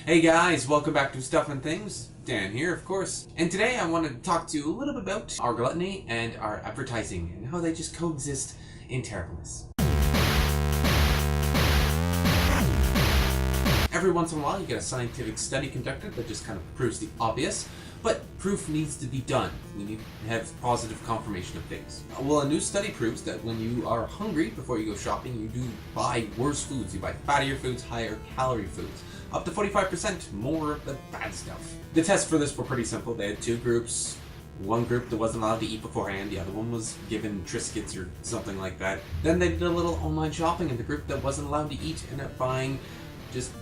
Hey guys, welcome back to Stuff and Things. Dan here, of course. And today I want to talk to you a little bit about our gluttony and our advertising and how they just coexist in terribleness. Every once in a while you get a scientific study conducted that just kind of proves the obvious, but proof needs to be done. We need to have positive confirmation of things. Well, a new study proves that when you are hungry before you go shopping, you do buy worse foods. You buy fattier foods, higher calorie foods. Up to 45% more of the bad stuff. The tests for this were pretty simple. They had two groups. One group that wasn't allowed to eat beforehand, the other one was given Triscuits or something like that. Then they did a little online shopping, and the group that wasn't allowed to eat ended up buying just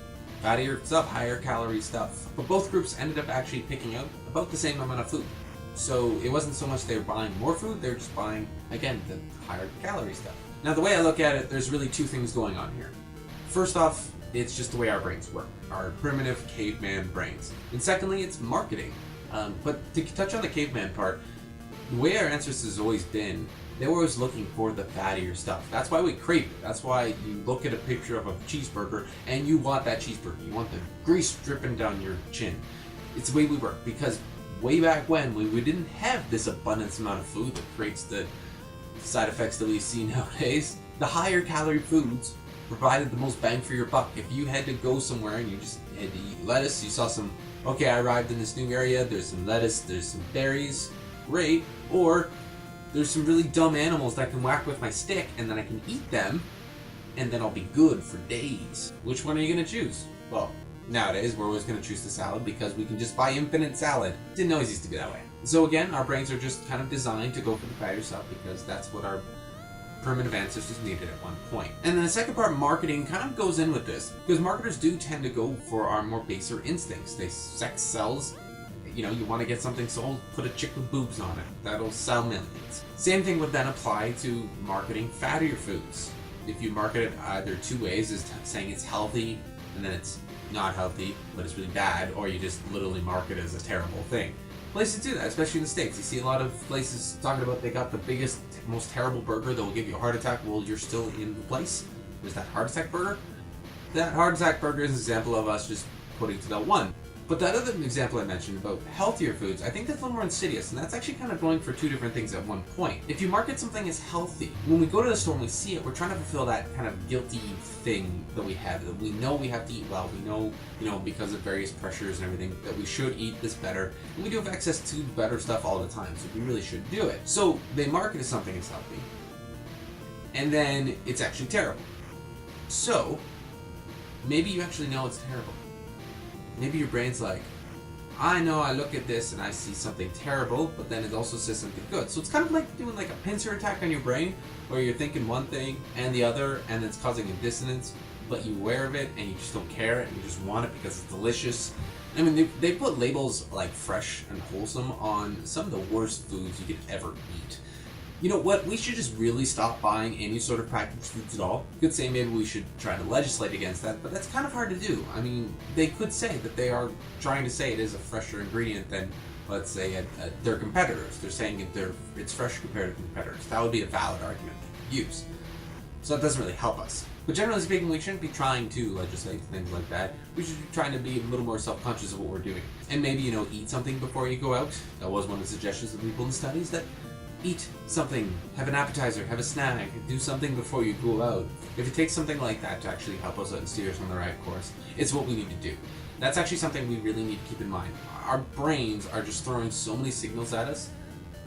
fattier stuff, higher calorie stuff. But both groups ended up actually picking out about the same amount of food. So it wasn't so much they were buying more food, they were just buying, again, the higher calorie stuff. Now the way I look at it, there's really two things going on here. First off, it's just the way our brains work, our primitive caveman brains. And secondly, it's marketing. But to touch on the caveman part, the way our ancestors has always been, they were always looking for the fattier stuff. That's why we crave it. That's why you look at a picture of a cheeseburger and you want that cheeseburger. You want the grease dripping down your chin. It's the way we work, because way back when we didn't have this abundance amount of food that creates the side effects that we see nowadays. The higher calorie foods provided the most bang for your buck. If you had to go somewhere and you just had to eat lettuce, you saw some, okay, I arrived in this new area, there's some lettuce, there's some berries, great. Or there's some really dumb animals that I can whack with my stick and then I can eat them and then I'll be good for days. Which one are you going to choose? Well, nowadays we're always going to choose the salad because we can just buy infinite salad. Didn't always used to be that way. So again, our brains are just kind of designed to go for the fattier stuff because that's what our primitive ancestors needed at one point. And then the second part, marketing, kind of goes in with this because marketers do tend to go for our more baser instincts. Sex sells. You know, you want to get something sold, put a chick with boobs on it. That'll sell millions. Same thing would then apply to marketing fattier foods. If you market it either two ways, is saying it's healthy and then it's not healthy, but it's really bad, or you just literally market it as a terrible thing. Places do that, especially in the States. You see a lot of places talking about they got the biggest, most terrible burger that will give you a heart attack. Well, you're still in the place. There's that heart attack burger. That heart attack burger is an example of us just putting to that one. But that other example I mentioned about healthier foods, I think that's a little more insidious, and that's actually kind of going for two different things at one point. If you market something as healthy, when we go to the store and we see it, we're trying to fulfill that kind of guilty thing that we have, that we know we have to eat well, we know, because of various pressures and everything, that we should eat this better, and we do have access to better stuff all the time, so we really should do it. So they market as something as healthy, and then it's actually terrible. So, maybe you actually know it's terrible. Maybe your brain's like, I know I look at this and I see something terrible, but then it also says something good. So it's kind of like doing like a pincer attack on your brain, where you're thinking one thing and the other, and it's causing a dissonance, but you're aware of it and you just don't care and you just want it because it's delicious. I mean, they put labels like fresh and wholesome on some of the worst foods you could ever eat. You know what? We should just really stop buying any sort of packaged foods at all. You could say maybe we should try to legislate against that, but that's kind of hard to do. I mean, they could say that they are trying to say it is a fresher ingredient than, let's say, their competitors. They're saying it's fresh compared to competitors. That would be a valid argument to use. So that doesn't really help us. But generally speaking, we shouldn't be trying to legislate things like that. We should be trying to be a little more self-conscious of what we're doing. And maybe, eat something before you go out. That was one of the suggestions of people in studies, that eat something, have an appetizer, have a snack, do something before you go out. If it takes something like that to actually help us out and steer us on the right course, it's what we need to do. That's actually something we really need to keep in mind. Our brains are just throwing so many signals at us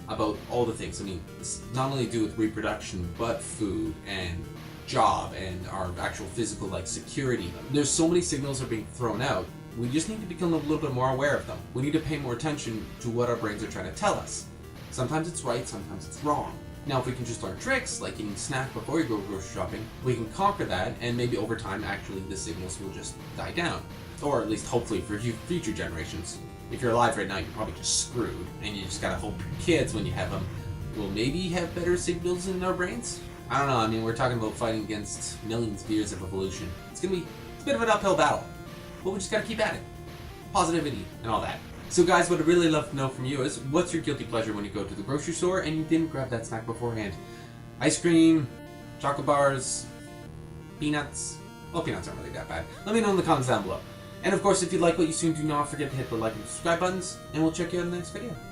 about all the things. I mean, it's not only to do with reproduction, but food and job and our actual physical, security. There's so many signals that are being thrown out. We just need to become a little bit more aware of them. We need to pay more attention to what our brains are trying to tell us. Sometimes it's right, sometimes it's wrong. Now, if we can just learn tricks, like eating a snack before you go grocery shopping, we can conquer that, and maybe over time, actually, the signals will just die down. Or at least, hopefully, for future generations. If you're alive right now, you're probably just screwed, and you just gotta hope your kids, when you have them, will maybe have better signals in their brains? I don't know, I mean, we're talking about fighting against millions of years of evolution. It's a bit of an uphill battle, but we just gotta keep at it. Positivity and all that. So guys, what I'd really love to know from you is, what's your guilty pleasure when you go to the grocery store and you didn't grab that snack beforehand? Ice cream, chocolate bars, peanuts. Well, peanuts aren't really that bad. Let me know in the comments down below. And of course, if you like what you see, do not forget to hit the like and subscribe buttons, and we'll check you out in the next video.